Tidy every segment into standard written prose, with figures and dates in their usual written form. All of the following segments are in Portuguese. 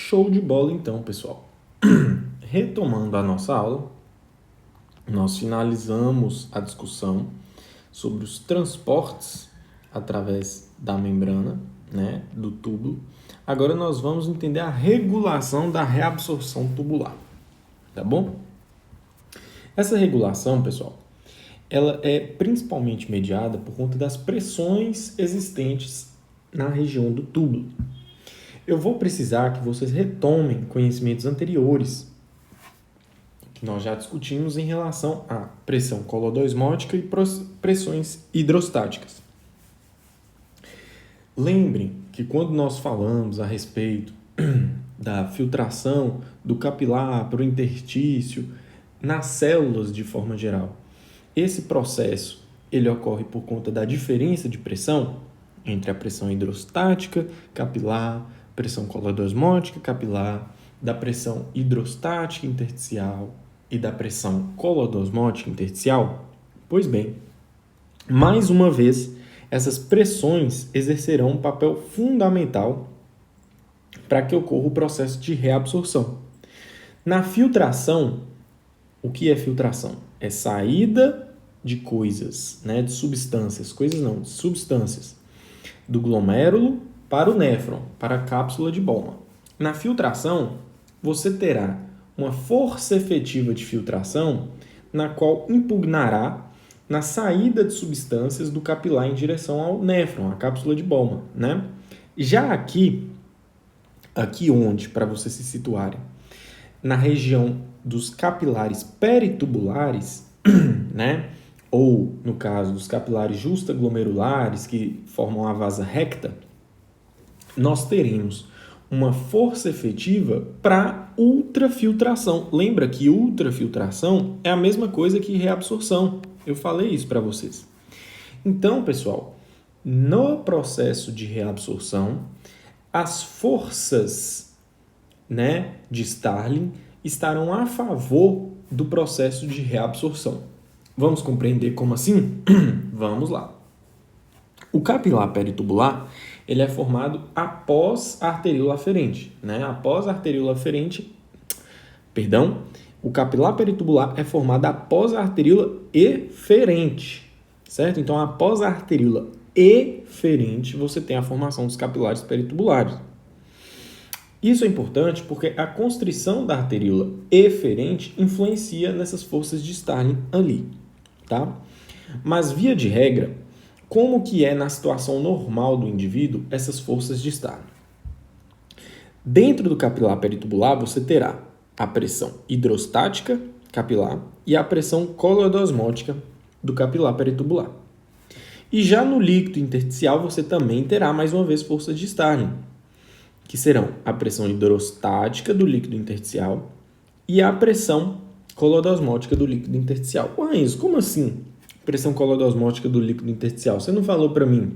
Show de bola então, pessoal. Retomando a nossa aula, nós finalizamos a discussão sobre os transportes através da membrana, né, do túbulo. Agora nós vamos entender a regulação da reabsorção tubular, tá bom? Essa regulação, pessoal, ela é principalmente mediada por conta das pressões existentes na região do túbulo. Eu vou precisar que vocês retomem conhecimentos anteriores que nós já discutimos em relação à pressão colodosmótica e pressões hidrostáticas. Lembrem que quando nós falamos a respeito da filtração do capilar para o interstício nas células de forma geral, esse processo ele ocorre por conta da diferença de pressão entre a pressão hidrostática capilar, pressão colodosmótica capilar, da pressão hidrostática intersticial e da pressão colodosmótica intersticial? Pois bem, mais uma vez, essas pressões exercerão um papel fundamental para que ocorra o processo de reabsorção. Na filtração, o que é filtração? É saída de coisas, né, de substâncias, de substâncias, do glomérulo para o néfron, para a cápsula de Bowman. Na filtração, você terá uma força efetiva de filtração na qual impugnará na saída de substâncias do capilar em direção ao néfron, a cápsula de Bowman, né? Já aqui onde, para vocês se situarem, na região dos capilares peritubulares, né? Ou, no caso, dos capilares justaglomerulares que formam a vasa recta, nós teremos uma força efetiva para ultrafiltração. Lembra que ultrafiltração é a mesma coisa que reabsorção. Eu falei isso para vocês. Então, pessoal, no processo de reabsorção, as forças, né, de Starling estarão a favor do processo de reabsorção. Vamos compreender como assim? Vamos lá. O capilar peritubular ele é formado após a arteríola aferente, né? O capilar peritubular é formado após a arteríola eferente, certo? Então, após a arteríola eferente, você tem a formação dos capilares peritubulares. Isso é importante porque a constrição da arteríola eferente influencia nessas forças de Starling ali, tá? Mas, via de regra, como que é na situação normal do indivíduo essas forças de Starling? Dentro do capilar peritubular, você terá a pressão hidrostática capilar e a pressão colodosmótica do capilar peritubular. E já no líquido intersticial, você também terá, mais uma vez, forças de Starling, que serão a pressão hidrostática do líquido intersticial e a pressão colodosmótica do líquido intersticial. Mas como assim? Pressão colodosmótica do líquido intersticial. Você não falou para mim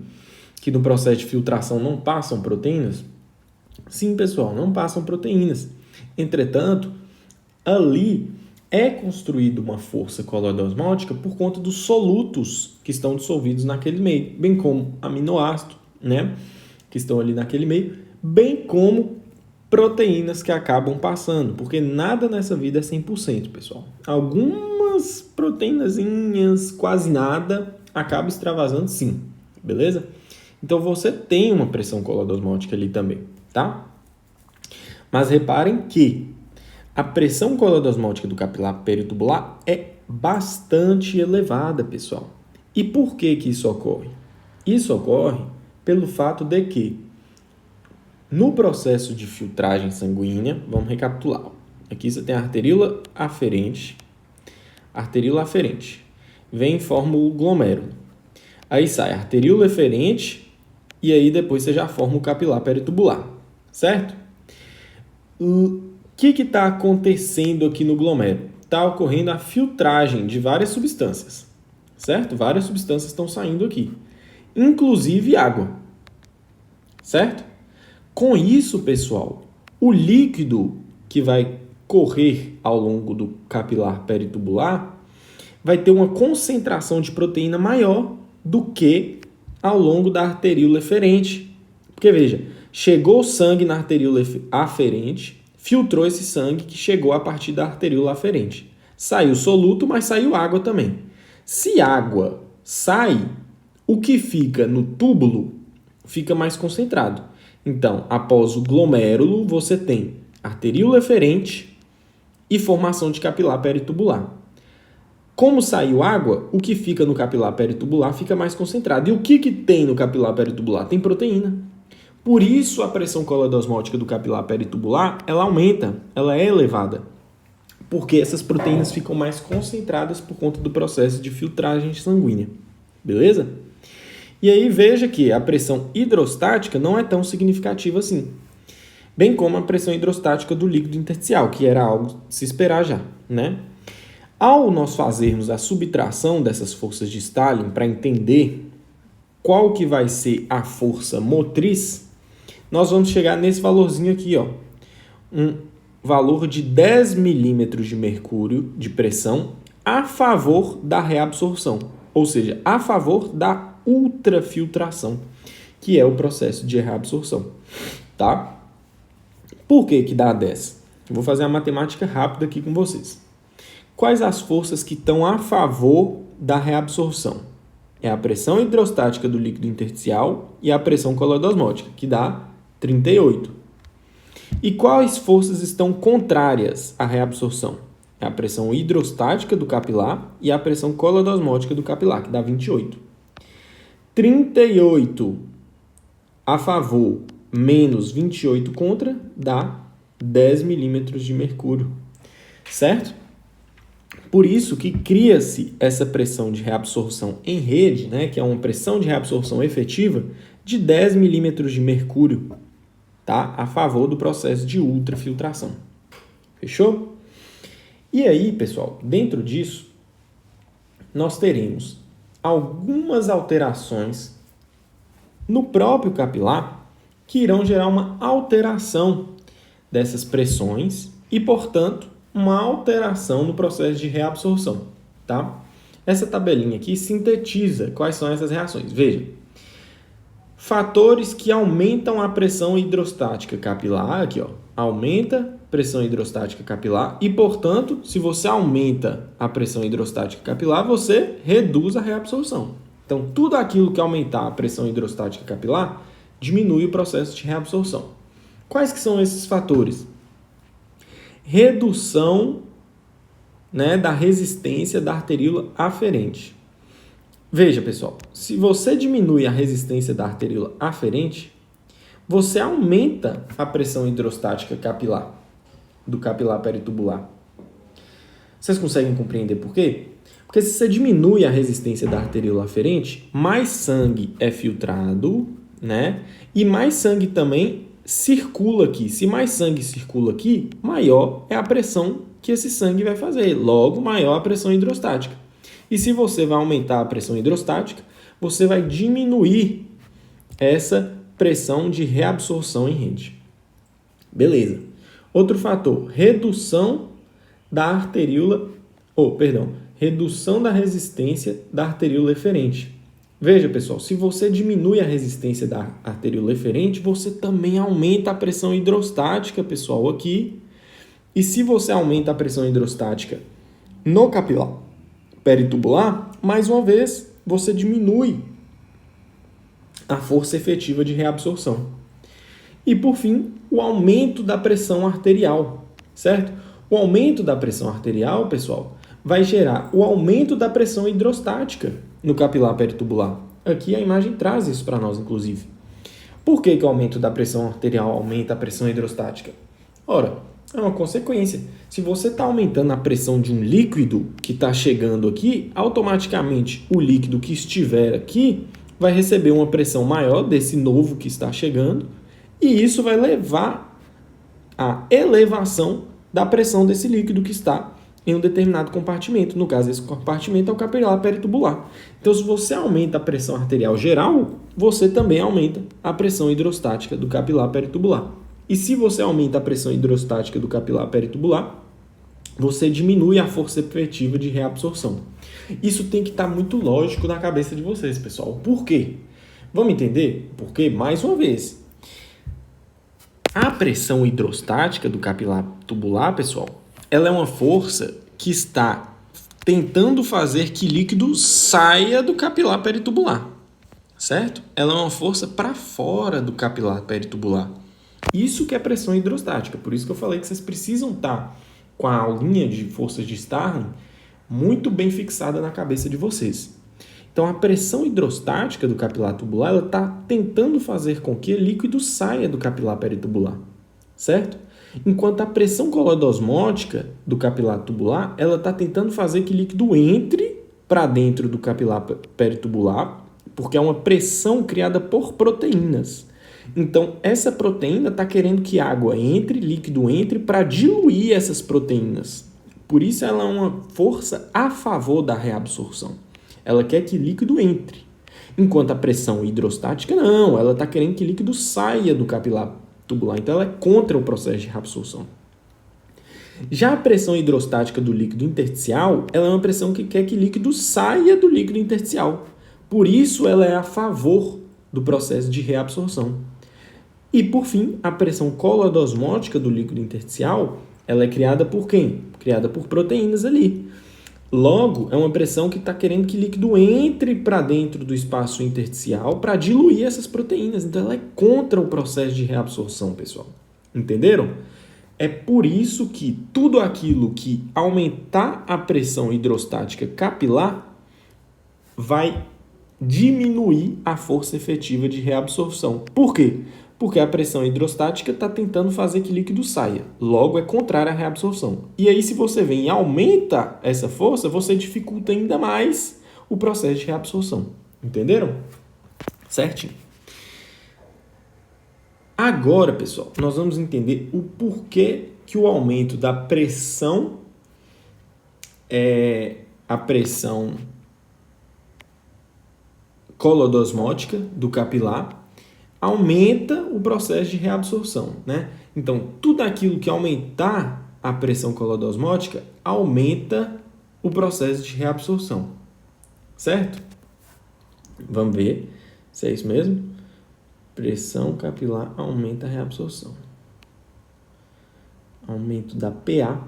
que no processo de filtração não passam proteínas? Sim, pessoal, não passam proteínas. Entretanto, ali é construída uma força colodosmótica por conta dos solutos que estão dissolvidos naquele meio, bem como aminoácidos, né, que estão ali naquele meio, bem como proteínas que acabam passando, porque nada nessa vida é 100%, pessoal. Algumas proteínazinhas, quase nada, acaba extravasando sim, beleza? Então, você tem uma pressão colodosmótica ali também, tá? Mas reparem que a pressão colodosmótica do capilar peritubular é bastante elevada, pessoal. E por que que isso ocorre? Isso ocorre pelo fato de que no processo de filtragem sanguínea, vamos recapitular. Aqui você tem a arteríola aferente. Vem e forma o glomérulo. Aí sai a arteríola eferente e aí depois você já forma o capilar peritubular, certo? O que está acontecendo aqui no glomérulo? Está ocorrendo a filtragem de várias substâncias, certo? Várias substâncias estão saindo aqui, inclusive água, certo? Com isso, pessoal, o líquido que vai correr ao longo do capilar peritubular vai ter uma concentração de proteína maior do que ao longo da arteríola eferente. Porque, veja, chegou sangue na arteríola aferente, filtrou esse sangue que chegou a partir da arteríola aferente. Saiu soluto, mas saiu água também. Se água sai, o que fica no túbulo fica mais concentrado. Então, após o glomérulo, você tem arteríola eferente e formação de capilar peritubular. Como saiu água, o que fica no capilar peritubular fica mais concentrado. E o que tem no capilar peritubular? Tem proteína. Por isso, a pressão coloidosmótica do capilar peritubular, ela aumenta, ela é elevada. Porque essas proteínas ficam mais concentradas por conta do processo de filtragem sanguínea. Beleza? E aí veja que a pressão hidrostática não é tão significativa assim. Bem como a pressão hidrostática do líquido intersticial, que era algo de se esperar já, né? Ao nós fazermos a subtração dessas forças de Stalin para entender qual que vai ser a força motriz, nós vamos chegar nesse valorzinho aqui, ó. Um valor de 10 milímetros de mercúrio de pressão a favor da reabsorção, ou seja, a favor da ultrafiltração, que é o processo de reabsorção, tá? Por que que dá 10? Eu vou fazer a matemática rápida aqui com vocês. Quais as forças que estão a favor da reabsorção? É a pressão hidrostática do líquido intersticial e a pressão coloidosmótica, que dá 38. E quais forças estão contrárias à reabsorção? É a pressão hidrostática do capilar e a pressão coloidosmótica do capilar, que dá 28. 38 a favor menos 28 contra dá 10 milímetros de mercúrio, certo? Por isso que cria-se essa pressão de reabsorção em rede, né, que é uma pressão de reabsorção efetiva de 10 milímetros de mercúrio, tá? A favor do processo de ultrafiltração. Fechou? E aí, pessoal, dentro disso, nós teremos algumas alterações no próprio capilar que irão gerar uma alteração dessas pressões e, portanto, uma alteração no processo de reabsorção, tá? Essa tabelinha aqui sintetiza quais são essas reações. Veja, fatores que aumentam a pressão hidrostática capilar, aqui ó, aumenta a pressão hidrostática capilar e, portanto, se você aumenta a pressão hidrostática capilar, você reduz a reabsorção. Então, tudo aquilo que aumentar a pressão hidrostática capilar diminui o processo de reabsorção. Quais que são esses fatores? Redução, né, da resistência da arteríola aferente. Veja, pessoal, se você diminui a resistência da arteríola aferente, você aumenta a pressão hidrostática capilar, do capilar peritubular. Vocês conseguem compreender por quê? Porque se você diminui a resistência da arteríola aferente, mais sangue é filtrado, né? E mais sangue também circula aqui. Se mais sangue circula aqui, maior é a pressão que esse sangue vai fazer. Logo, maior a pressão hidrostática. E se você vai aumentar a pressão hidrostática, você vai diminuir essa pressão de reabsorção em rede. Beleza. Outro fator, redução da arteríola, redução da resistência da arteríola eferente. Veja, pessoal, se você diminui a resistência da arteríola eferente, você também aumenta a pressão hidrostática, pessoal, aqui. E se você aumenta a pressão hidrostática no capilar peritubular, mais uma vez, você diminui a força efetiva de reabsorção. E, por fim, o aumento da pressão arterial, certo? O aumento da pressão arterial, pessoal, vai gerar o aumento da pressão hidrostática no capilar peritubular. Aqui a imagem traz isso para nós, inclusive. Por que o aumento da pressão arterial aumenta a pressão hidrostática? Ora, é uma consequência. Se você está aumentando a pressão de um líquido que está chegando aqui, automaticamente o líquido que estiver aqui vai receber uma pressão maior desse novo que está chegando e isso vai levar à elevação da pressão desse líquido que está em um determinado compartimento. No caso, esse compartimento é o capilar peritubular. Então, se você aumenta a pressão arterial geral, você também aumenta a pressão hidrostática do capilar peritubular. E se você aumenta a pressão hidrostática do capilar peritubular, você diminui a força efetiva de reabsorção. Isso tem que estar muito lógico na cabeça de vocês, pessoal. Por quê? Vamos entender? Porque, mais uma vez, A pressão hidrostática do capilar tubular, pessoal, ela é uma força que está tentando fazer que líquido saia do capilar peritubular, certo? Ela é uma força para fora do capilar peritubular. Isso que é pressão hidrostática, por isso que eu falei que vocês precisam estar com a aulinha de forças de Starling muito bem fixada na cabeça de vocês. Então, a pressão hidrostática do capilar tubular, ela está tentando fazer com que o líquido saia do capilar peritubular, certo? Enquanto a pressão colodosmótica do capilar tubular, ela está tentando fazer que o líquido entre para dentro do capilar peritubular, porque é uma pressão criada por proteínas. Então, essa proteína está querendo que água entre, líquido entre, para diluir essas proteínas. Por isso, ela é uma força a favor da reabsorção. Ela quer que líquido entre. Enquanto a pressão hidrostática, não. Ela está querendo que líquido saia do capilar tubular. Então, ela é contra o processo de reabsorção. Já a pressão hidrostática do líquido intersticial, ela é uma pressão que quer que líquido saia do líquido intersticial. Por isso, ela é a favor do processo de reabsorção. E, por fim, a pressão colodosmótica do líquido intersticial, ela é criada por quem? Criada por proteínas ali. Logo, é uma pressão que está querendo que líquido entre para dentro do espaço intersticial para diluir essas proteínas. Então, ela é contra o processo de reabsorção, pessoal. Entenderam? É por isso que tudo aquilo que aumentar a pressão hidrostática capilar vai diminuir a força efetiva de reabsorção. Por quê? Porque a pressão hidrostática está tentando fazer que líquido saia. Logo, é contrária à reabsorção. E aí, se você vem e aumenta essa força, você dificulta ainda mais o processo de reabsorção. Entenderam? Certinho. Agora, pessoal, nós vamos entender o porquê que o aumento da pressão a pressão colodosmótica do capilar aumenta o processo de reabsorção, né? Então, tudo aquilo que aumentar a pressão colodosmótica aumenta o processo de reabsorção, certo? Vamos ver se é isso mesmo. Pressão capilar aumenta a reabsorção. Aumento da PA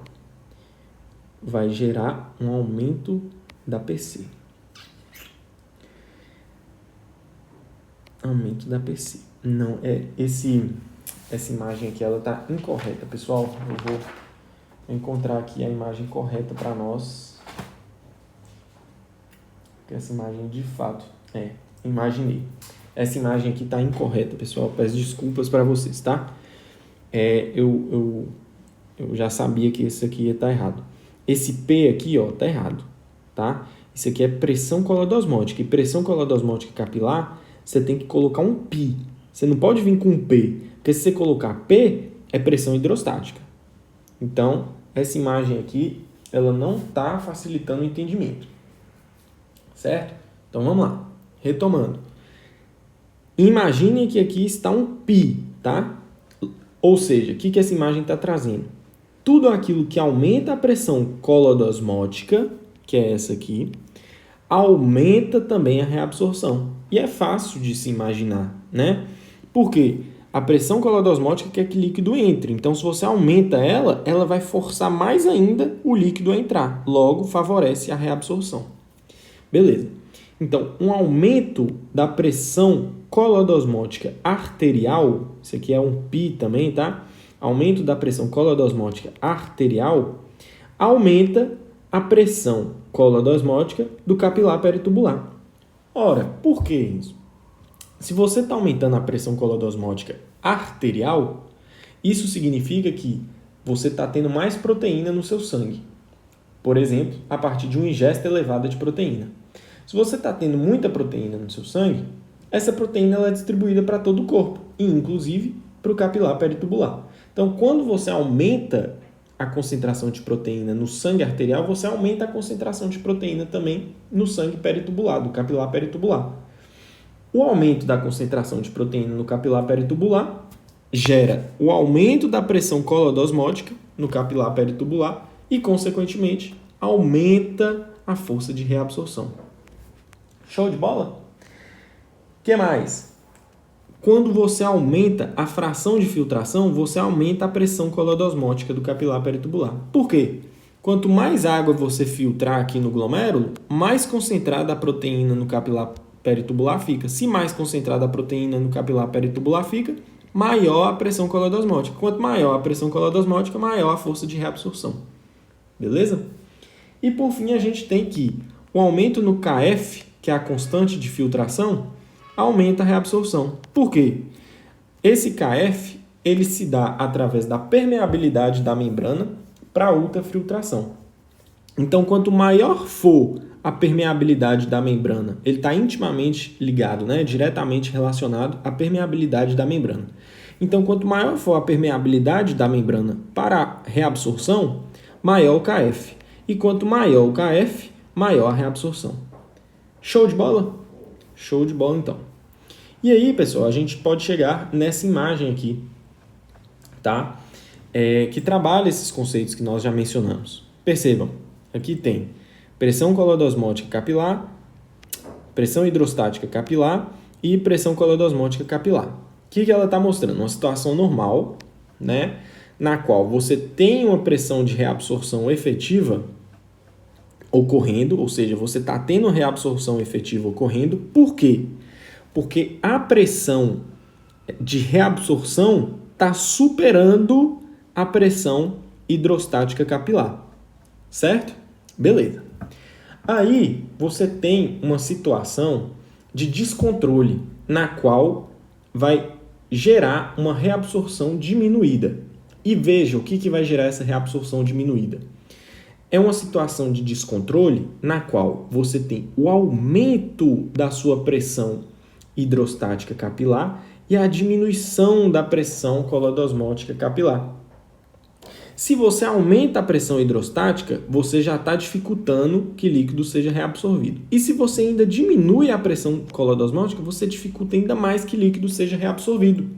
vai gerar um aumento da PC. Aumento da PC. Não, essa imagem aqui, ela tá incorreta, pessoal. Eu vou encontrar aqui a imagem correta para nós. Porque essa imagem, de fato, imaginei. Essa imagem aqui tá incorreta, pessoal. Peço desculpas para vocês, tá? Eu já sabia que esse aqui ia estar errado. Esse P aqui, ó, tá errado, tá? Isso aqui é pressão colodosmótica. E pressão colodosmótica capilar, você tem que colocar um π. Você não pode vir com um P, porque se você colocar P, é pressão hidrostática. Então, essa imagem aqui, ela não está facilitando o entendimento. Certo? Então, vamos lá. Retomando. Imagine que aqui está um π, tá? Ou seja, o que essa imagem está trazendo? Tudo aquilo que aumenta a pressão colodosmótica, que é essa aqui, aumenta também a reabsorção. E é fácil de se imaginar, né? Por quê? A pressão colodosmótica quer que o líquido entre. Então, se você aumenta ela, ela vai forçar mais ainda o líquido a entrar. Logo, favorece a reabsorção. Beleza. Então, um aumento da pressão colodosmótica arterial, isso aqui é um π também, tá? Aumento da pressão colodosmótica arterial aumenta a pressão colodosmótica do capilar peritubular. Ora, por que isso? Se você está aumentando a pressão colodosmótica arterial, isso significa que você está tendo mais proteína no seu sangue. Por exemplo, a partir de uma ingesta elevada de proteína. Se você está tendo muita proteína no seu sangue, essa proteína ela é distribuída para todo o corpo, e inclusive para o capilar peritubular. Então, quando você aumenta a concentração de proteína no sangue arterial, você aumenta a concentração de proteína também no sangue peritubular, do capilar peritubular. O aumento da concentração de proteína no capilar peritubular gera o aumento da pressão colodosmótica no capilar peritubular e, consequentemente, aumenta a força de reabsorção. Show de bola? O que mais? Quando você aumenta a fração de filtração, você aumenta a pressão colodosmótica do capilar peritubular. Por quê? Quanto mais água você filtrar aqui no glomérulo, mais concentrada a proteína no capilar peritubular fica. Se mais concentrada a proteína no capilar peritubular fica, maior a pressão colodosmótica. Quanto maior a pressão colodosmótica, maior a força de reabsorção. Beleza? E por fim, a gente tem que o aumento no KF, que é a constante de filtração, aumenta a reabsorção. Por quê? Esse KF ele se dá através da permeabilidade da membrana para a ultrafiltração. Então, quanto maior for a permeabilidade da membrana, ele está intimamente ligado, né, diretamente relacionado à permeabilidade da membrana. Então, quanto maior for a permeabilidade da membrana para a reabsorção, maior o KF. E quanto maior o KF, maior a reabsorção. Show de bola? Show de bola, então. E aí, pessoal, a gente pode chegar nessa imagem aqui, tá? Que trabalha esses conceitos que nós já mencionamos. Percebam, aqui tem pressão colodosmótica capilar, pressão hidrostática capilar e pressão colodosmótica capilar. O que ela está mostrando? Uma situação normal, né? Na qual você tem uma pressão de reabsorção efetiva ocorrendo, ou seja, você está tendo reabsorção efetiva ocorrendo. Por quê? Porque a pressão de reabsorção está superando a pressão hidrostática capilar, certo? Beleza. Aí você tem uma situação de descontrole na qual vai gerar uma reabsorção diminuída. E veja o que vai gerar essa reabsorção diminuída. É uma situação de descontrole na qual você tem o aumento da sua pressão hidrostática capilar e a diminuição da pressão colodosmótica capilar. Se você aumenta a pressão hidrostática, você já está dificultando que líquido seja reabsorvido. E se você ainda diminui a pressão colodosmótica, você dificulta ainda mais que líquido seja reabsorvido.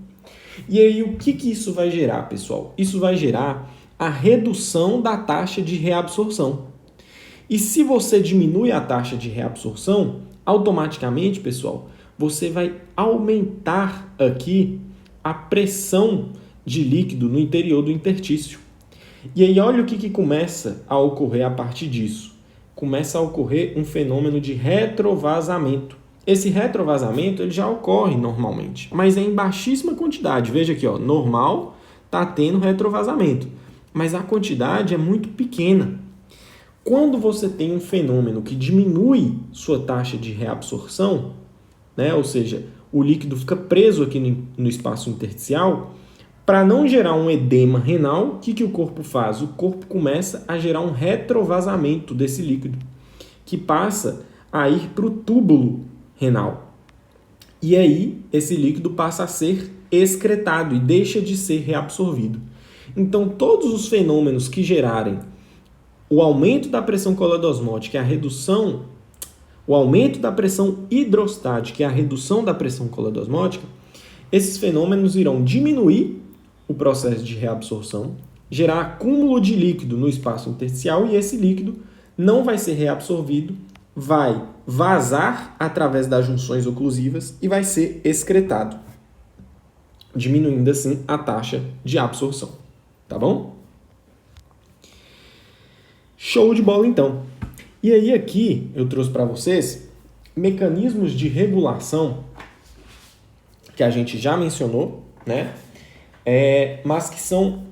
E aí, o que isso vai gerar, pessoal? Isso vai gerar a redução da taxa de reabsorção. E se você diminui a taxa de reabsorção, automaticamente, pessoal, você vai aumentar aqui a pressão de líquido no interior do interstício. E aí, olha o que começa a ocorrer a partir disso. Começa a ocorrer um fenômeno de retrovasamento. Esse retrovasamento ele já ocorre normalmente, mas é em baixíssima quantidade. Veja aqui, ó, normal está tendo retrovasamento, mas a quantidade é muito pequena. Quando você tem um fenômeno que diminui sua taxa de reabsorção, né, ou seja, o líquido fica preso aqui no espaço intersticial, para não gerar um edema renal, o que o corpo faz? O corpo começa a gerar um retrovasamento desse líquido, que passa a ir para o túbulo renal. E aí, esse líquido passa a ser excretado e deixa de ser reabsorvido. Então, todos os fenômenos que gerarem o aumento da pressão colodosmótica e a redução, o aumento da pressão hidrostática e a redução da pressão colodosmótica, esses fenômenos irão diminuir o processo de reabsorção, gerar acúmulo de líquido no espaço intersticial e esse líquido não vai ser reabsorvido, vai vazar através das junções oclusivas e vai ser excretado, diminuindo assim a taxa de absorção. Tá bom? Show de bola, então. E aí aqui eu trouxe para vocês mecanismos de regulação que a gente já mencionou, né? Mas que são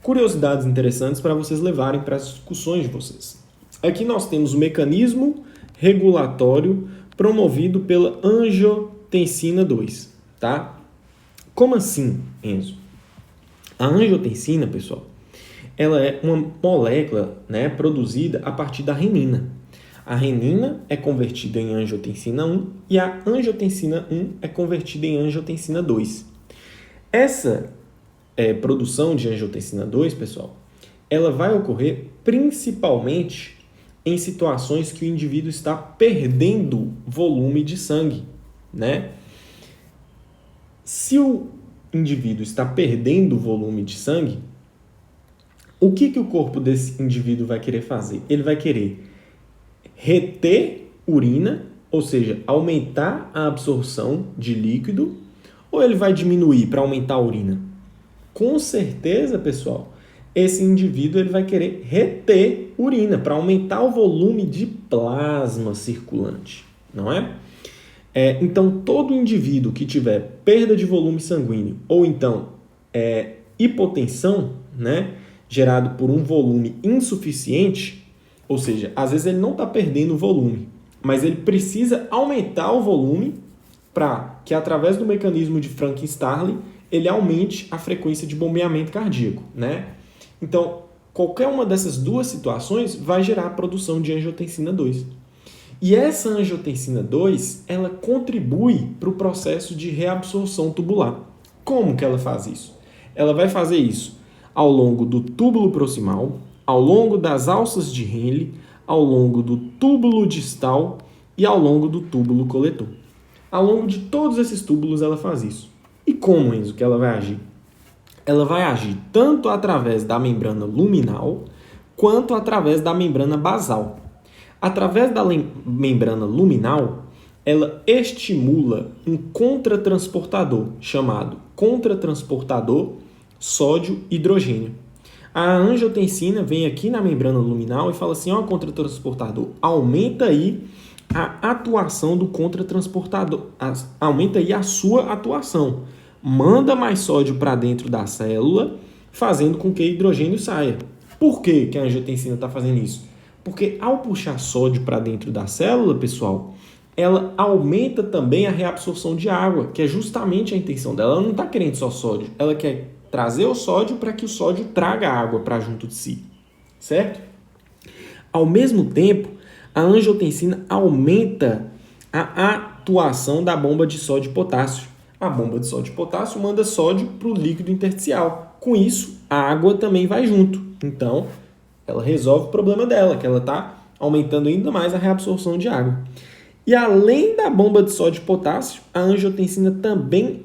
curiosidades interessantes para vocês levarem para as discussões de vocês. Aqui nós temos o mecanismo regulatório promovido pela angiotensina 2, tá? Como assim, Enzo? A angiotensina, pessoal, ela é uma molécula, né, produzida a partir da renina. A renina é convertida em angiotensina 1 e a angiotensina 1 é convertida em angiotensina 2. Essa produção de angiotensina 2, pessoal, ela vai ocorrer principalmente em situações que o indivíduo está perdendo volume de sangue, né? Se o indivíduo está perdendo volume de sangue, o que o corpo desse indivíduo vai querer fazer? Ele vai querer reter urina, ou seja, aumentar a absorção de líquido, ou ele vai diminuir para aumentar a urina? Com certeza, pessoal, esse indivíduo ele vai querer reter urina para aumentar o volume de plasma circulante, não é? Então, todo indivíduo que tiver perda de volume sanguíneo ou então hipotensão, né, gerado por um volume insuficiente, ou seja, às vezes ele não está perdendo volume, mas ele precisa aumentar o volume para que, através do mecanismo de Frank-Starling, ele aumente a frequência de bombeamento cardíaco, né? Então, qualquer uma dessas duas situações vai gerar a produção de angiotensina 2. E essa angiotensina 2, ela contribui para o processo de reabsorção tubular. Como que ela faz isso? Ela vai fazer isso ao longo do túbulo proximal, ao longo das alças de Henle, ao longo do túbulo distal e ao longo do túbulo coletor. Ao longo de todos esses túbulos ela faz isso. E como, Enzo, que ela vai agir? Ela vai agir tanto através da membrana luminal quanto através da membrana basal. Através da membrana luminal, ela estimula um contratransportador chamado contratransportador sódio-hidrogênio. A angiotensina vem aqui na membrana luminal e fala assim, ó, contratransportador, aumenta aí a atuação do contratransportador, aumenta aí a sua atuação. Manda mais sódio para dentro da célula, fazendo com que hidrogênio saia. Por que que a angiotensina está fazendo isso? Porque ao puxar sódio para dentro da célula, pessoal, ela aumenta também a reabsorção de água, que é justamente a intenção dela. Ela não está querendo só sódio, ela quer trazer o sódio para que o sódio traga água para junto de si, certo? Ao mesmo tempo, a angiotensina aumenta a atuação da bomba de sódio e potássio. A bomba de sódio e potássio manda sódio para o líquido intersticial. Com isso, a água também vai junto. Então, ela resolve o problema dela, que ela está aumentando ainda mais a reabsorção de água. E além da bomba de sódio e potássio, a angiotensina também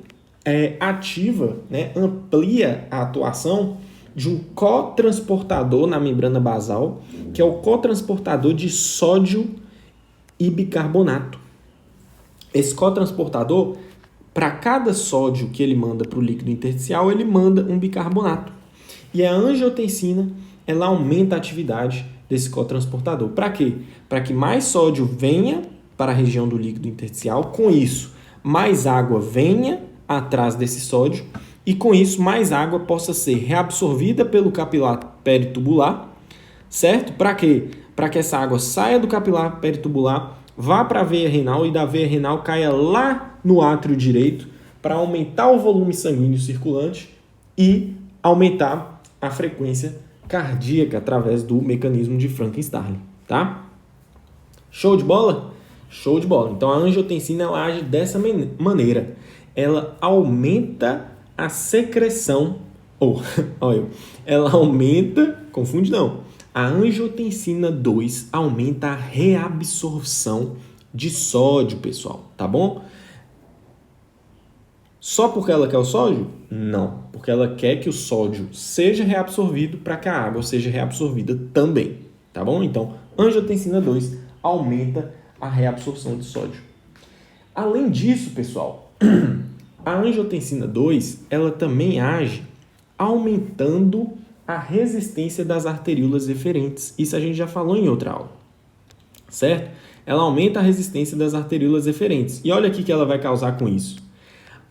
ativa, né, amplia a atuação de um cotransportador na membrana basal, que é o cotransportador de sódio e bicarbonato. Esse cotransportador, para cada sódio que ele manda para o líquido intersticial, ele manda um bicarbonato. E a angiotensina, ela aumenta a atividade desse cotransportador. Para quê? Para que mais sódio venha para a região do líquido intersticial, com isso, mais água venha atrás desse sódio e, com isso, mais água possa ser reabsorvida pelo capilar peritubular, certo? Para quê? Para que essa água saia do capilar peritubular, vá para a veia renal e da veia renal caia lá no átrio direito para aumentar o volume sanguíneo circulante e aumentar a frequência cardíaca através do mecanismo de Frank-Starling, tá? Show de bola? Show de bola. Então, a angiotensina ela age dessa maneira. Ela aumenta a secreção, ela aumenta, confunde não, a angiotensina 2 aumenta a reabsorção de sódio, pessoal, tá bom? Só porque ela quer o sódio? Não, porque ela quer que o sódio seja reabsorvido para que a água seja reabsorvida também, tá bom? Então, angiotensina 2 aumenta a reabsorção de sódio. Além disso, pessoal, a angiotensina 2, ela também age aumentando a resistência das arteríolas eferentes. Isso a gente já falou em outra aula, certo? Ela aumenta a resistência das arteríolas eferentes. E olha o que ela vai causar com isso.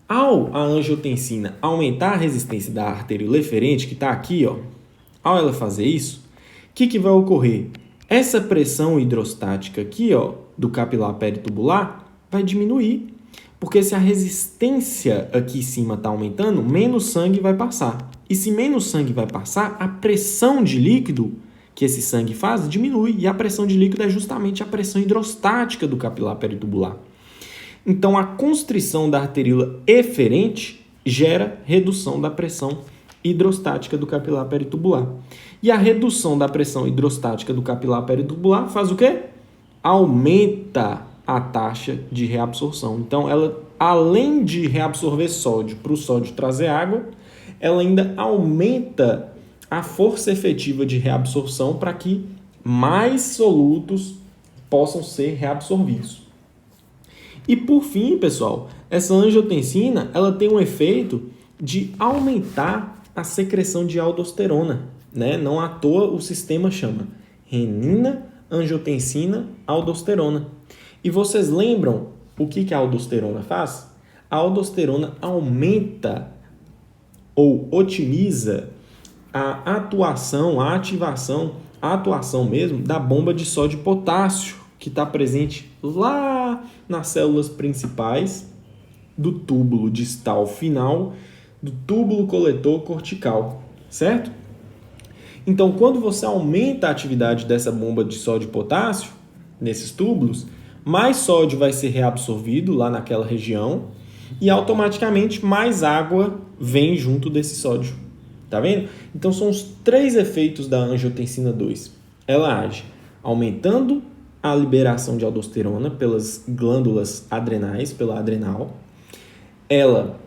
Ao a angiotensina aumentar a resistência da arteríola eferente, que está aqui, ao ela fazer isso, o que vai ocorrer? Essa pressão hidrostática aqui, do capilar peritubular, vai diminuir. Porque se a resistência aqui em cima está aumentando, menos sangue vai passar. E se menos sangue vai passar, a pressão de líquido que esse sangue faz diminui. E a pressão de líquido é justamente a pressão hidrostática do capilar peritubular. Então, a constrição da arteríola eferente gera redução da pressão hidrostática do capilar peritubular. E a redução da pressão hidrostática do capilar peritubular faz o quê? Aumenta a taxa de reabsorção. Então, ela, além de reabsorver sódio para o sódio trazer água, ela ainda aumenta a força efetiva de reabsorção para que mais solutos possam ser reabsorvidos. E por fim, pessoal, essa angiotensina ela tem um efeito de aumentar a secreção de aldosterona, né? Não à toa o sistema chama renina, angiotensina, aldosterona. E vocês lembram o que a aldosterona faz? A aldosterona aumenta ou otimiza a atuação, a ativação, a atuação mesmo da bomba de sódio e potássio, que está presente lá nas células principais do túbulo distal final do túbulo coletor cortical, certo? Então, quando você aumenta a atividade dessa bomba de sódio e potássio nesses túbulos, mais sódio vai ser reabsorvido lá naquela região e automaticamente mais água vem junto desse sódio. Tá vendo? Então, são os 3 efeitos da angiotensina 2. Ela age aumentando a liberação de aldosterona pelas glândulas adrenais, pela adrenal. Ela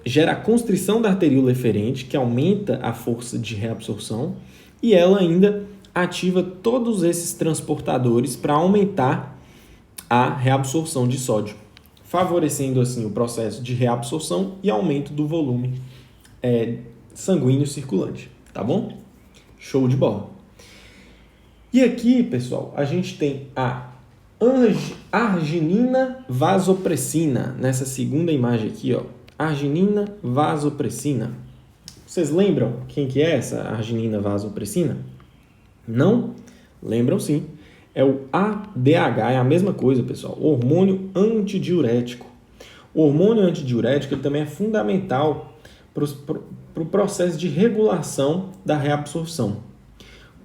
gera a constrição da arteríola eferente, que aumenta a força de reabsorção. E ela ainda ativa todos esses transportadores para aumentar a reabsorção de sódio, favorecendo assim o processo de reabsorção e aumento do volume sanguíneo circulante, tá bom? Show de bola. E aqui, pessoal, a gente tem a arginina vasopressina, nessa segunda imagem aqui, ó, arginina vasopressina. Vocês lembram quem que é essa arginina vasopressina? Não? Lembram sim. É o ADH, é a mesma coisa, pessoal, hormônio antidiurético. O hormônio antidiurético ele também é fundamental para o processo de regulação da reabsorção.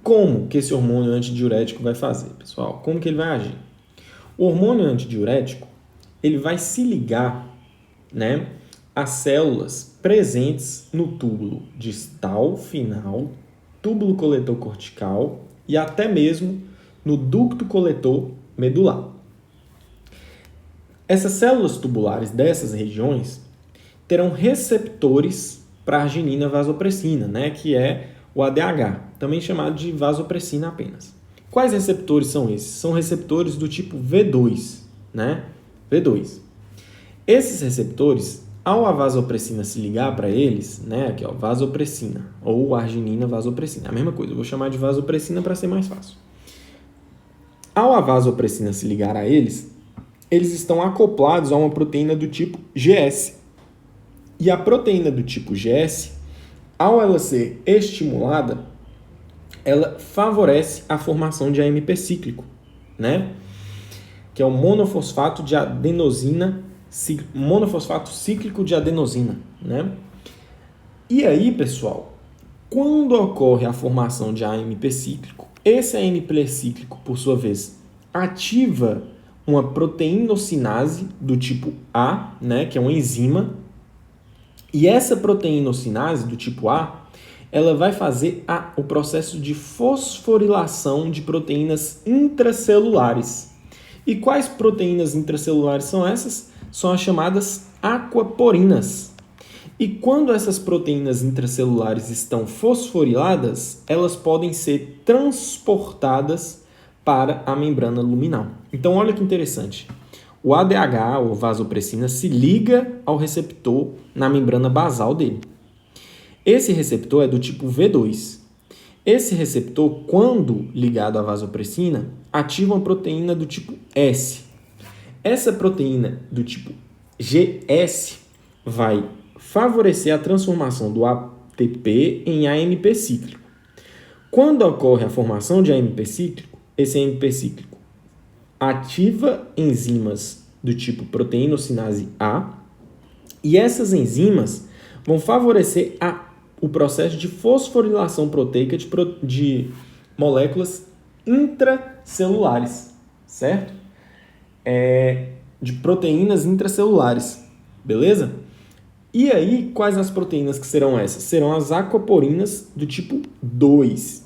Como que esse hormônio antidiurético vai fazer, pessoal? Como que ele vai agir? O hormônio antidiurético ele vai se ligar, né, às células presentes no túbulo distal final, túbulo coletor cortical e até mesmo no ducto coletor medular. Essas células tubulares dessas regiões terão receptores para arginina vasopressina, né, que é o ADH, também chamado de vasopressina apenas. Quais receptores são esses? São receptores do tipo V2, né? V2. Esses receptores, ao a vasopressina se ligar para eles, né, aqui ó, vasopressina ou arginina vasopressina, a mesma coisa, eu vou chamar de vasopressina para ser mais fácil. Ao a vasopressina se ligar a eles, eles estão acoplados a uma proteína do tipo GS. E a proteína do tipo GS, ao ela ser estimulada, ela favorece a formação de AMP cíclico, né? Que é o monofosfato de adenosina, monofosfato cíclico de adenosina, né? E aí, pessoal, quando ocorre a formação de AMP cíclico, esse AMP cíclico, por sua vez, ativa uma proteinocinase do tipo A, né, que é uma enzima. E essa proteinocinase do tipo A, ela vai fazer o processo de fosforilação de proteínas intracelulares. E quais proteínas intracelulares são essas? São as chamadas aquaporinas. E quando essas proteínas intracelulares estão fosforiladas, elas podem ser transportadas para a membrana luminal. Então, olha que interessante. O ADH, ou vasopressina, se liga ao receptor na membrana basal dele. Esse receptor é do tipo V2. Esse receptor, quando ligado à vasopressina, ativa uma proteína do tipo S. Essa proteína do tipo GS vai favorecer a transformação do ATP em AMP cíclico. Quando ocorre a formação de AMP cíclico, esse AMP cíclico ativa enzimas do tipo proteinocinase A e essas enzimas vão favorecer o processo de fosforilação proteica de moléculas intracelulares, certo? De proteínas intracelulares, beleza? E aí, quais as proteínas que serão essas? Serão as aquaporinas do tipo 2.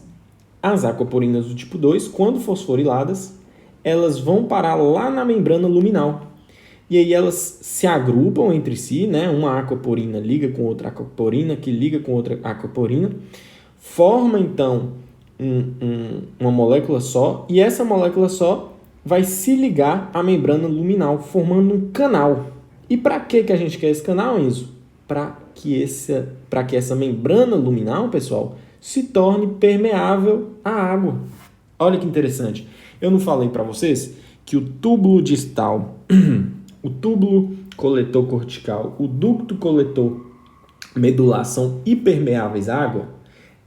As aquaporinas do tipo 2, quando fosforiladas, elas vão parar lá na membrana luminal. E aí elas se agrupam entre si, né? Uma aquaporina liga com outra aquaporina, que liga com outra aquaporina, forma então uma molécula só, e essa molécula só vai se ligar à membrana luminal, formando um canal. E para que a gente quer esse canal, Enzo? Para que essa membrana luminal, pessoal, se torne permeável à água. Olha que interessante. Eu não falei para vocês que o túbulo distal, o túbulo coletor cortical, o ducto coletor medular são hipermeáveis à água,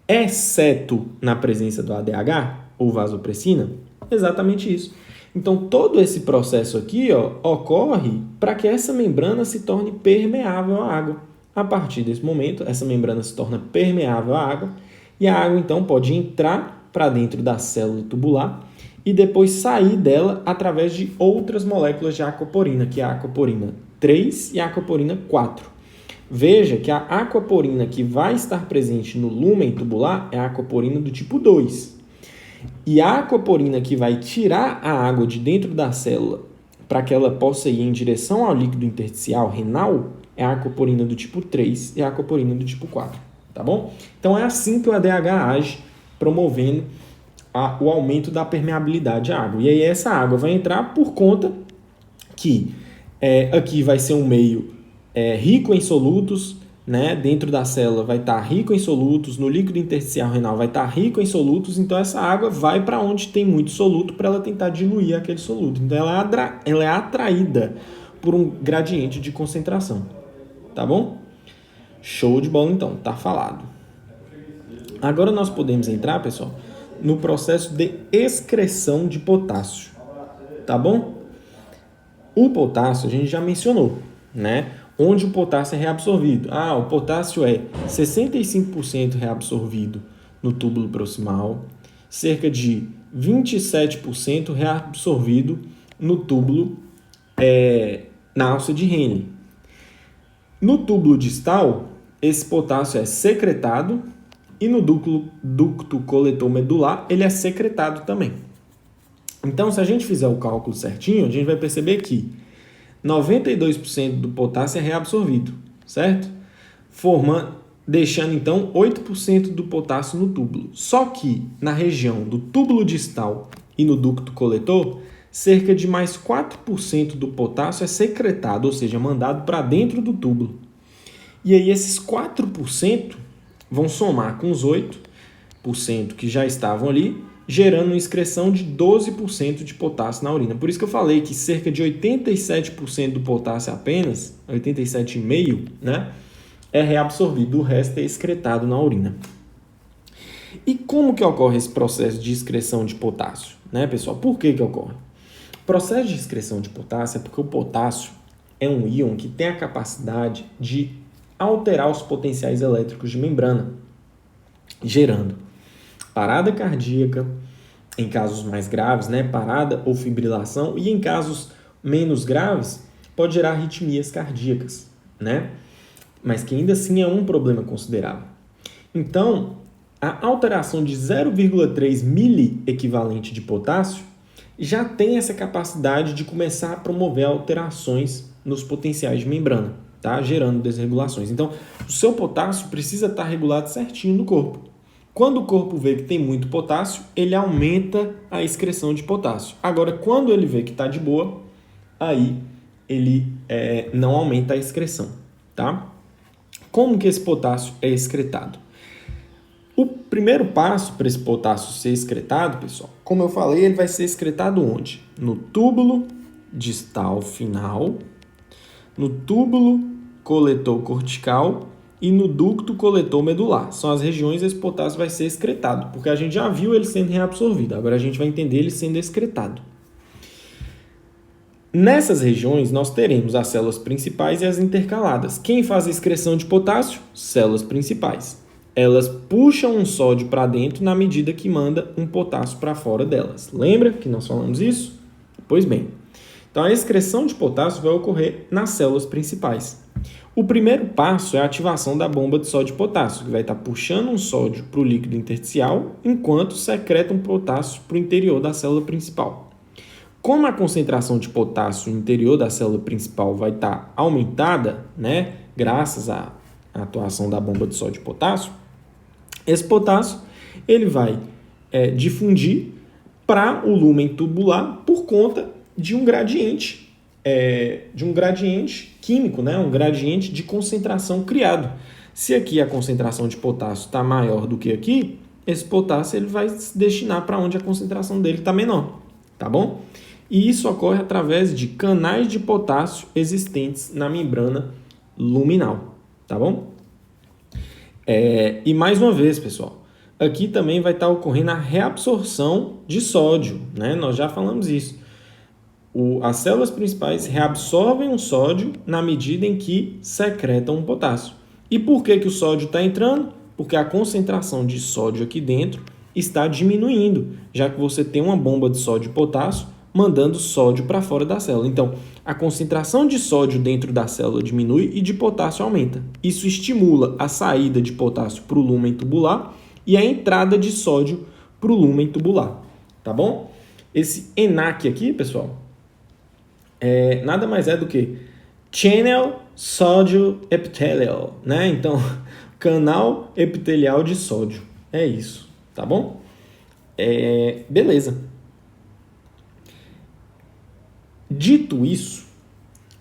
exceto na presença do ADH ou vasopressina? Exatamente isso. Então, todo esse processo aqui ocorre para que essa membrana se torne permeável à água. A partir desse momento, essa membrana se torna permeável à água e a água, então, pode entrar para dentro da célula tubular e depois sair dela através de outras moléculas de aquaporina, que é a aquaporina 3 e a aquaporina 4. Veja que a aquaporina que vai estar presente no lúmen tubular é a aquaporina do tipo 2. E a aquaporina que vai tirar a água de dentro da célula para que ela possa ir em direção ao líquido intersticial renal é a aquaporina do tipo 3 e a aquaporina do tipo 4, tá bom? Então é assim que o ADH age, promovendo o aumento da permeabilidade à água. E aí essa água vai entrar por conta que aqui vai ser um meio rico em solutos, né? Dentro da célula vai estar rico em solutos, no líquido intersticial renal vai estar rico em solutos, então essa água vai para onde tem muito soluto para ela tentar diluir aquele soluto. Então ela é atraída por um gradiente de concentração, tá bom? Show de bola então, tá falado. Agora nós podemos entrar, pessoal, no processo de excreção de potássio, tá bom? O potássio a gente já mencionou, né? Onde o potássio é reabsorvido. O potássio é 65% reabsorvido no túbulo proximal, cerca de 27% reabsorvido no túbulo na alça de Henle. No túbulo distal, esse potássio é secretado e no ducto coletor medular ele é secretado também. Então, se a gente fizer o cálculo certinho, a gente vai perceber que 92% do potássio é reabsorvido, certo? Deixando então 8% do potássio no túbulo. Só que na região do túbulo distal e no ducto coletor, cerca de mais 4% do potássio é secretado, ou seja, mandado para dentro do túbulo. E aí esses 4% vão somar com os 8% que já estavam ali, gerando uma excreção de 12% de potássio na urina. Por isso que eu falei que cerca de 87% do potássio apenas, 87,5%, né, é reabsorvido, o resto é excretado na urina. E como que ocorre esse processo de excreção de potássio, né, pessoal? Por que ocorre? O processo de excreção de potássio é porque o potássio é um íon que tem a capacidade de alterar os potenciais elétricos de membrana, gerando parada cardíaca, em casos mais graves, né, parada ou fibrilação, e em casos menos graves, pode gerar arritmias cardíacas, né, mas que ainda assim é um problema considerável. Então, a alteração de 0,3 miliequivalente de potássio já tem essa capacidade de começar a promover alterações nos potenciais de membrana, tá, gerando desregulações. Então, o seu potássio precisa estar regulado certinho no corpo. Quando o corpo vê que tem muito potássio, ele aumenta a excreção de potássio. Agora, quando ele vê que está de boa, aí ele não aumenta a excreção, tá? Como que esse potássio é excretado? O primeiro passo para esse potássio ser excretado, pessoal, como eu falei, ele vai ser excretado onde? No túbulo distal final, no túbulo coletor cortical e no ducto coletor medular. São as regiões esse potássio vai ser excretado, porque a gente já viu ele sendo reabsorvido, agora a gente vai entender ele sendo excretado. Nessas regiões, nós teremos as células principais e as intercaladas. Quem faz a excreção de potássio? Células principais. Elas puxam um sódio para dentro na medida que manda um potássio para fora delas. Lembra que nós falamos isso? Pois bem. Então, a excreção de potássio vai ocorrer nas células principais. O primeiro passo é a ativação da bomba de sódio e potássio, que vai estar puxando um sódio para o líquido intersticial, enquanto secreta um potássio para o interior da célula principal. Como a concentração de potássio no interior da célula principal vai estar aumentada, né, graças à atuação da bomba de sódio e potássio, esse potássio ele vai difundir para o lúmen tubular por conta de um gradiente químico, né? Um gradiente de concentração criado. Se aqui a concentração de potássio está maior do que aqui, esse potássio ele vai se destinar para onde a concentração dele está menor, tá bom? E isso ocorre através de canais de potássio existentes na membrana luminal, tá bom? E mais uma vez, pessoal, aqui também vai estar ocorrendo a reabsorção de sódio, né? Nós já falamos isso. As células principais reabsorvem o sódio na medida em que secretam o potássio. E por que o sódio está entrando? Porque a concentração de sódio aqui dentro está diminuindo, já que você tem uma bomba de sódio e potássio mandando sódio para fora da célula. Então, a concentração de sódio dentro da célula diminui e de potássio aumenta. Isso estimula a saída de potássio para o lúmen tubular e a entrada de sódio para o lúmen tubular, tá bom? Esse ENaC aqui, pessoal, nada mais é do que Channel Sódio Epithelial, né? Então, canal epitelial de sódio. É isso, tá bom? Beleza. Dito isso,